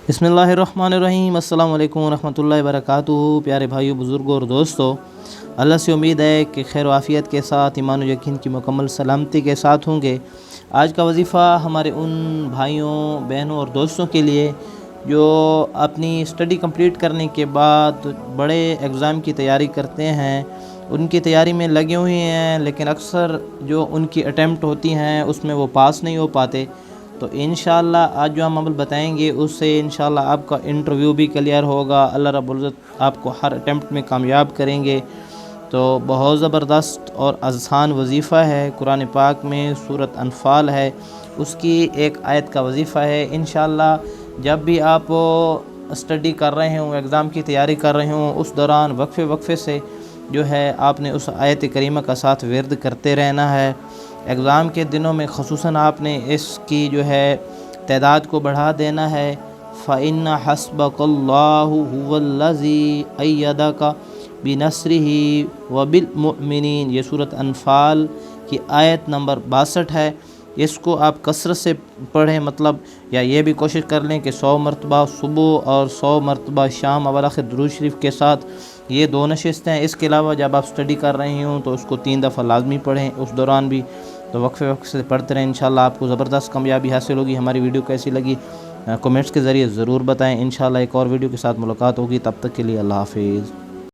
बिस्मिल्लाहिर्रहमानिर्रहीम। अस्सलाम वालेकुम रहमतुल्लाहि वबरकातुहू। प्यारे भाइयों, बुज़ुर्गों और दोस्तों, अल्लाह से उम्मीद है कि खैर आफ़ियत के साथ, ईमान और यकीन की मुकम्मल सलामती के साथ होंगे। आज का वजीफ़ा हमारे उन भाइयों, बहनों और दोस्तों के लिए जो अपनी स्टडी कंप्लीट करने के बाद बड़े एग्ज़ाम की तैयारी करते हैं, उनकी तैयारी में लगे हुए हैं, लेकिन अक्सर जो उनकी अटैम्प्ट होती हैं उसमें वो पास नहीं हो पाते। तो इंशाअल्लाह आज जो हम अमल बताएंगे उससे इंशाअल्लाह आपका इंटरव्यू भी क्लियर होगा। अल्लाह रब्बुल इज़्ज़त आपको हर अटैम्प्ट में कामयाब करेंगे। तो बहुत ज़बरदस्त और आसान वजीफ़ा है। कुरान पाक में सूरत अनफ़ाल है, उसकी एक आयत का वजीफ़ा है। इंशाअल्लाह जब भी आप स्टडी कर रहे हों, एग्ज़ाम की तैयारी कर रहे हों, उस दौरान वक्फ़े से जो है आपने उस आयत करीमा का साथ विर्द करते रहना है। एग्ज़ाम के दिनों में ख़ुसूसन आपने इसकी जो है तादाद को बढ़ा देना है। फ़इन्ना हस्बकल्लाहु हुवल्लज़ी अय्यदका बिनस्रिही व बिलमुमिनीन। ये सूरत अनफ़ाल की आयत नंबर 62 है। इसको आप कसरत से पढ़ें, मतलब या ये भी कोशिश कर लें कि 100 मरतबा सुबह और 100 मरतबा शाम अव्वल आखिर दुरूद शरीफ के साथ ये 2 नशिस्तें हैं। इसके अलावा जब आप स्टडी कर रही हों तो उसको 3 दफ़ा लाजमी पढ़ें। उस दौरान भी तो वक्फ़े से पढ़ते रहें। इंशाअल्लाह आपको ज़बरदस्त कामयाबी हासिल होगी। हमारी वीडियो कैसी लगी कमेंट्स के ज़रिए ज़रूर बताएं। इंशाअल्लाह एक और वीडियो के साथ मुलाकात होगी। तब तक के लिए अल्लाह हाफ़िज़।